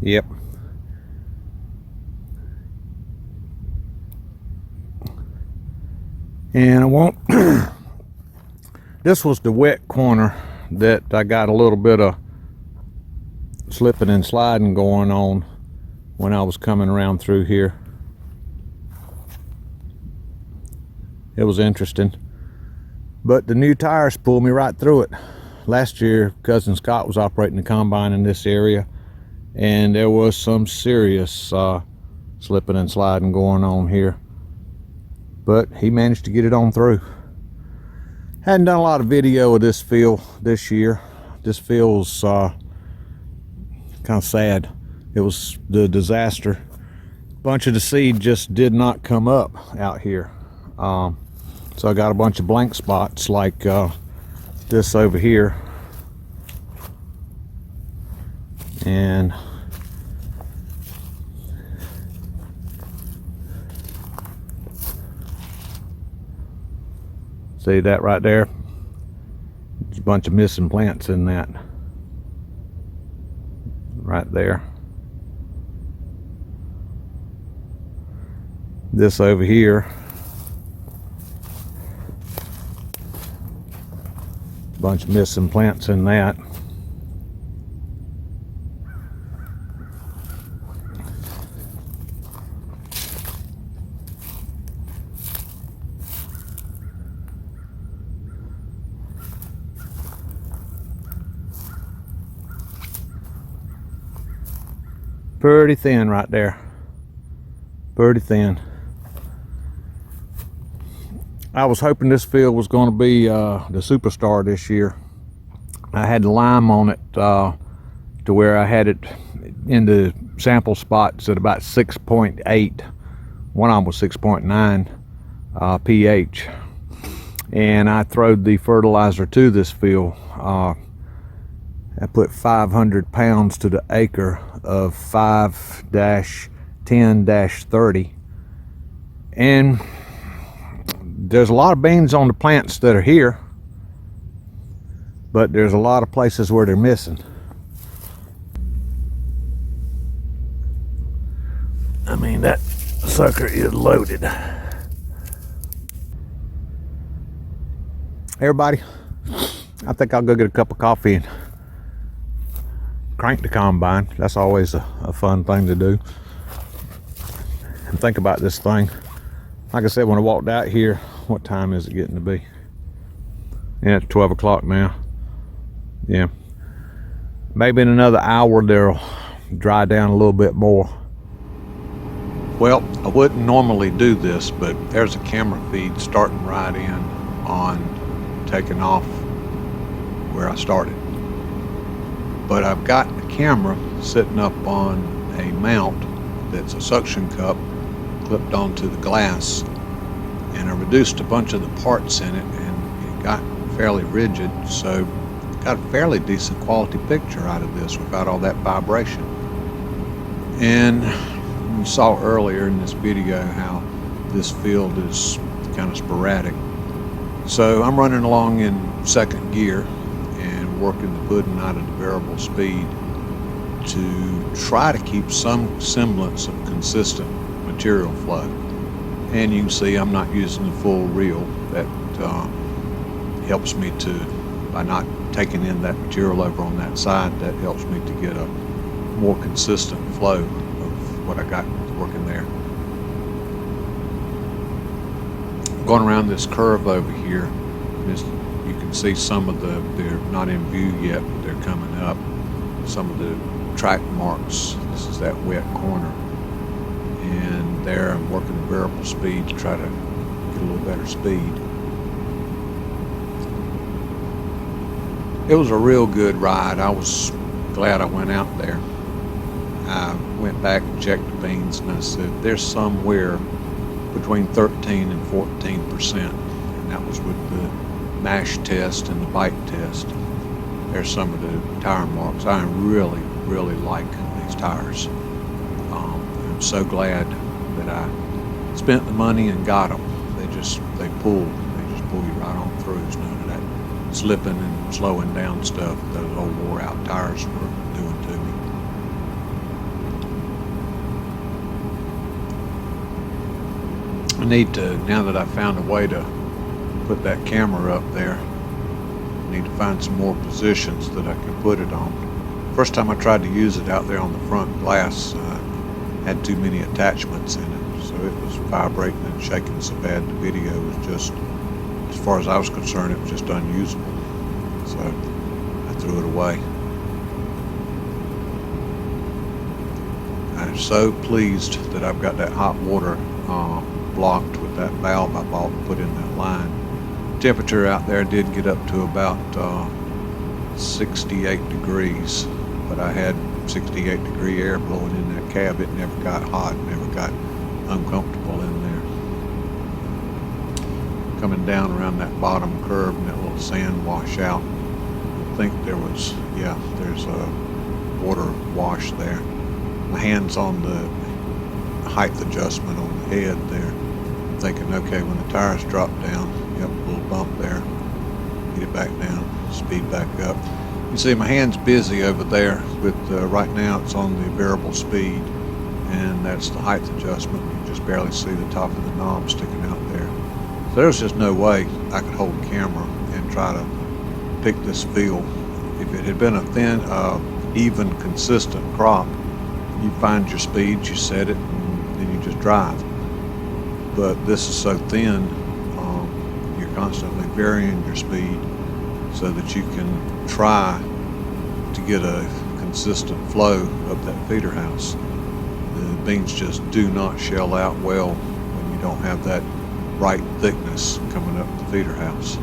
Yep. And I won't this was the wet corner that I got a little bit of slipping and sliding going on when I was coming around through here. It was interesting, but the new tires pulled me right through it. Last year, cousin Scott was operating the combine in this area, and there was some serious slipping and sliding going on here, but he managed to get it on through. Hadn't done a lot of video of this field this year. This field's kind of sad. It was the disaster. Bunch of the seed just did not come up out here. So I got a bunch of blank spots like this over here. And see that right there? There's a bunch of missing plants in that. Right there. This over here. Bunch of missing plants in that. Pretty thin right there. Pretty thin. I was hoping this field was going to be the superstar this year. I had lime on it to where I had it in the sample spots at about 6.8. One of them was 6.9 pH. And I throwed the fertilizer to this field. I put 500 pounds to the acre of 5-10-30. And there's a lot of beans on the plants that are here, but there's a lot of places where they're missing. I mean, that sucker is loaded. Everybody, I think I'll go get a cup of coffee and crank the combine. That's always a fun thing to do. And think about this thing. Like I said, when I walked out here, what time is it getting to be? Yeah, it's 12 o'clock now. Yeah. Maybe in another hour they'll dry down a little bit more. Well, I wouldn't normally do this, but there's a camera feed starting right in on taking off where I started. But I've got the camera sitting up on a mount that's a suction cup clipped onto the glass, and I reduced a bunch of the parts in it and it got fairly rigid, so got a fairly decent quality picture out of this without all that vibration. And you saw earlier in this video how this field is kind of sporadic. So I'm running along in second gear and working the pudding out of the variable speed to try to keep some semblance of consistent material flow. And you can see I'm not using the full reel. That helps me to, by not taking in that material over on that side, that helps me to get a more consistent flow of what I got working there. Going around this curve over here, you can see some of they're not in view yet, but they're coming up. Some of the track marks. This is that wet corner. And there I'm working at variable speed to try to get a little better speed. It was a real good ride. I was glad I went out there. I went back and checked the beans and I said there's somewhere between 13 and 14%, and that was with the mash test and the bite test. There's some of the tire marks. I really like these tires. I'm so glad that I spent the money and got them. They just pull you right on through. There's none of that slipping and slowing down stuff those old wore out tires were doing to me. need to, now that I've found a way to put that camera up there, I need to find some more positions that I can put it on. First time I tried to use it out there on the front glass, had too many attachments in it, so it was vibrating and shaking so bad the video was just, as far as I was concerned, it was just unusable. So I threw it away. I'm so pleased that I've got that hot water blocked with that valve I bought and put in that line. Temperature out there did get up to about 68 degrees, but I had 68 degree air blowing in that cab. It never got hot, never got uncomfortable in there. Coming down around that bottom curve and that little sand washout, I think there was, yeah, there's a water wash there. My hand's on the height adjustment on the head there. I'm thinking, okay, when the tires drop down, yep, a little bump there, get it back down, speed back up. You see my hand's busy over there with, right now it's on the variable speed, and that's the height adjustment. You just barely see the top of the knob sticking out there. So there's just no way I could hold the camera and try to pick this feel. If it had been a thin, even, consistent crop, you find your speed, you set it, and then you just drive. But this is so thin, you're constantly varying your speed so that you can try to get a consistent flow of that feeder house. The beans just do not shell out well when you don't have that right thickness coming up the feeder house.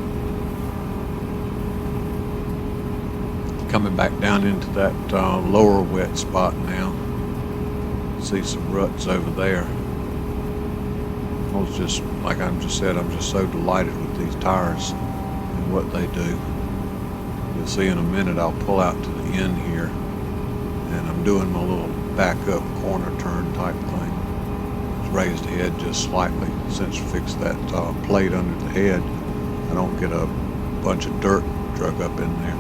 Coming back down into that lower wet spot now. See some ruts over there. I was just, like I just said, I'm just so delighted with these tires and what they do. You'll see in a minute I'll pull out to the end here, and I'm doing my little back up corner turn type thing. Just raised the head just slightly. Since I fixed that plate under the head, I don't get a bunch of dirt drug up in there.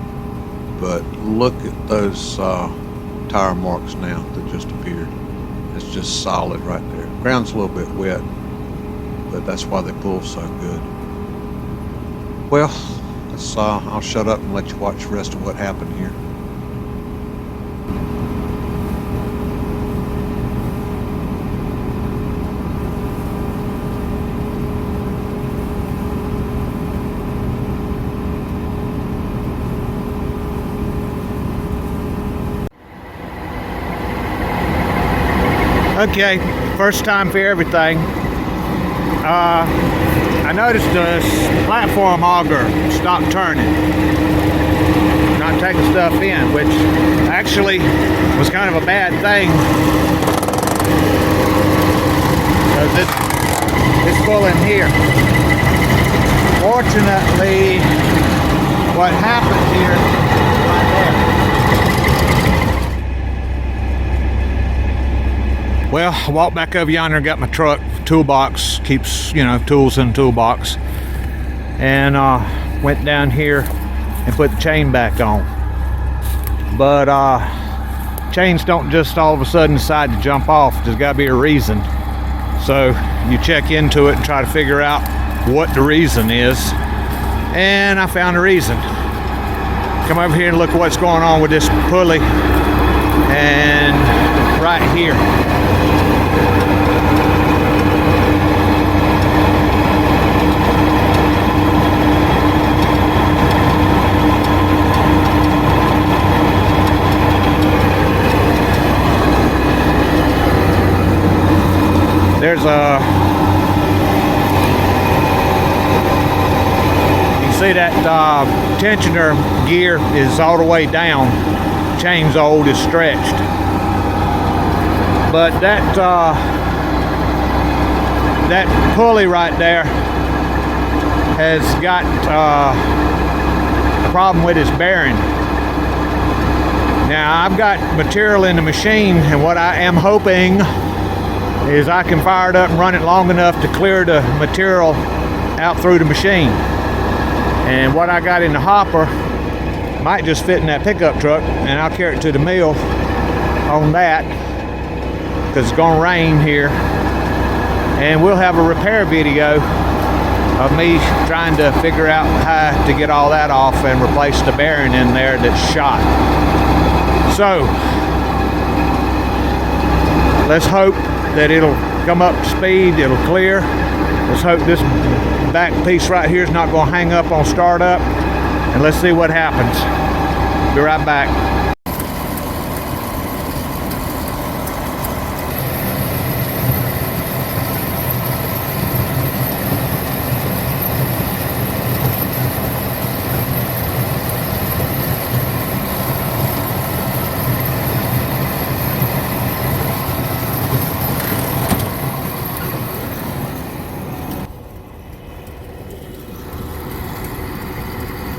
But look at those tire marks now that just appeared. It's just solid right there. Ground's a little bit wet, but that's why they pull so good. Well, I'll shut up and let you watch the rest of what happened here. Okay, first time for everything. I noticed the platform auger stopped turning, not taking stuff in, which actually was kind of a bad thing, because it's full in here. Fortunately, what happened here, right there. Well, I walked back over yonder and got my truck toolbox, keeps, you know, tools in the toolbox, and went down here and put the chain back on. But chains don't just all of a sudden decide to jump off. There's got to be a reason. So you check into it and try to figure out what the reason is, and I found a reason. Come over here and look at what's going on with this pulley, and right here. There's a, you see that tensioner gear is all the way down, chain's old, is stretched. But that that pulley right there has got a problem with its bearing. Now I've got material in the machine, and what I am hoping is I can fire it up and run it long enough to clear the material out through the machine. And what I got in the hopper might just fit in that pickup truck, and I'll carry it to the mill on that, because it's gonna rain here and we'll have a repair video of me trying to figure out how to get all that off and replace the bearing in there that's shot. So let's hope that it'll come up to speed, it'll clear. Let's hope this back piece right here is not going to hang up on startup, and let's see what happens. Be right back.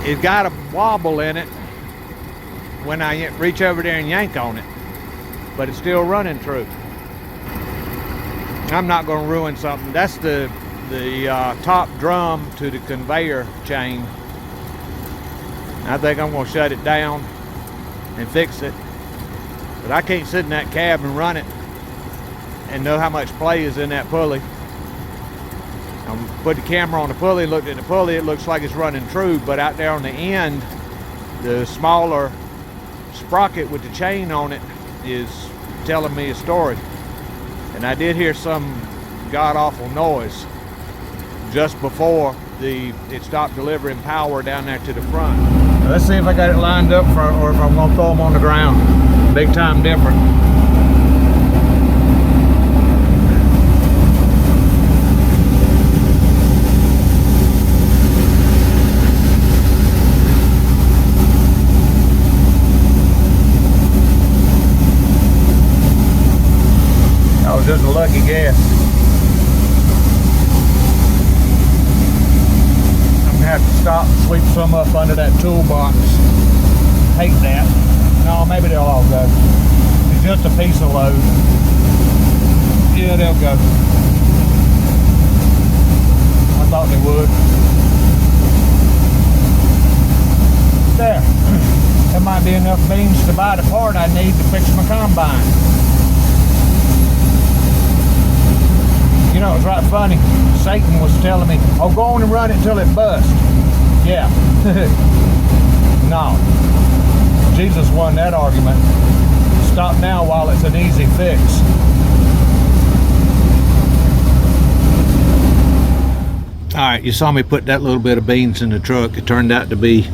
It's got a wobble in it when I reach over there and yank on it, but it's still running true. I'm not going to ruin something. That's the top drum to the conveyor chain. I think I'm going to shut it down and fix it, but I can't sit in that cab and run it and know how much play is in that pulley. I put the camera on the pulley, looked at the pulley, it looks like it's running true, but out there on the end, the smaller sprocket with the chain on it is telling me a story. And I did hear some god-awful noise just before it stopped delivering power down there to the front. Now let's see if I got it lined up or if I'm going to throw them on the ground. Big time different. Just a lucky guess. I'm gonna have to stop and sweep some up under that toolbox. Hate that. No, maybe they'll all go. It's just a piece of load. Yeah, they'll go. I thought they would. There. That might be enough beans to buy the part I need to fix my combine. You know, it's right funny. Satan was telling me, oh, go on and run it till it busts. Yeah. No. Jesus won that argument. Stop now while it's an easy fix. All right, you saw me put that little bit of beans in the truck. It turned out to be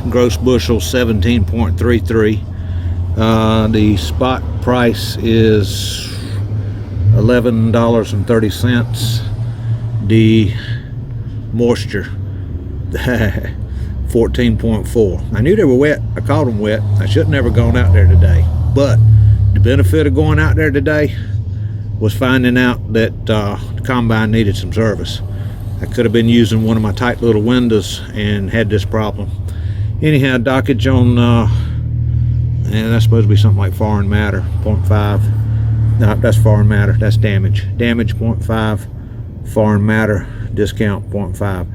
gross bushel 17.33. The spot price is $11.30. The moisture 14.4. I knew they were wet. I called them wet. I should have never gone out there today, but the benefit of going out there today was finding out that the combine needed some service. I could have been using one of my tight little windows and had this problem. Anyhow, dockage on and that's supposed to be something like foreign matter 0.5. No, that's foreign matter. That's damage. Damage 0.5. Foreign matter discount 0.5.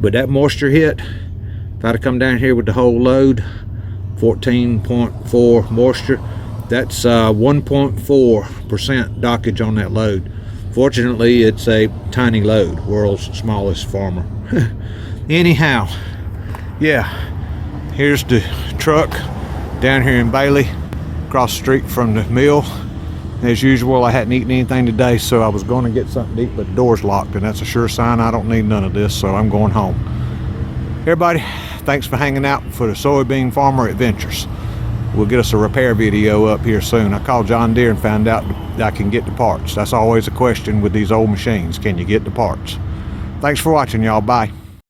But that moisture hit, if I'd have come down here with the whole load, 14.4 moisture, that's 1.4% dockage on that load. Fortunately, it's a tiny load, world's smallest farmer. Anyhow, yeah, here's the truck down here in Bailey, across the street from the mill. As usual, I hadn't eaten anything today, so I was going to get something to eat, but the door's locked, and that's a sure sign I don't need none of this, so I'm going home. Everybody, thanks for hanging out for the Soybean Farmer Adventures. We'll get us a repair video up here soon. I called John Deere and found out that I can get the parts. That's always a question with these old machines. Can you get the parts? Thanks for watching, y'all. Bye.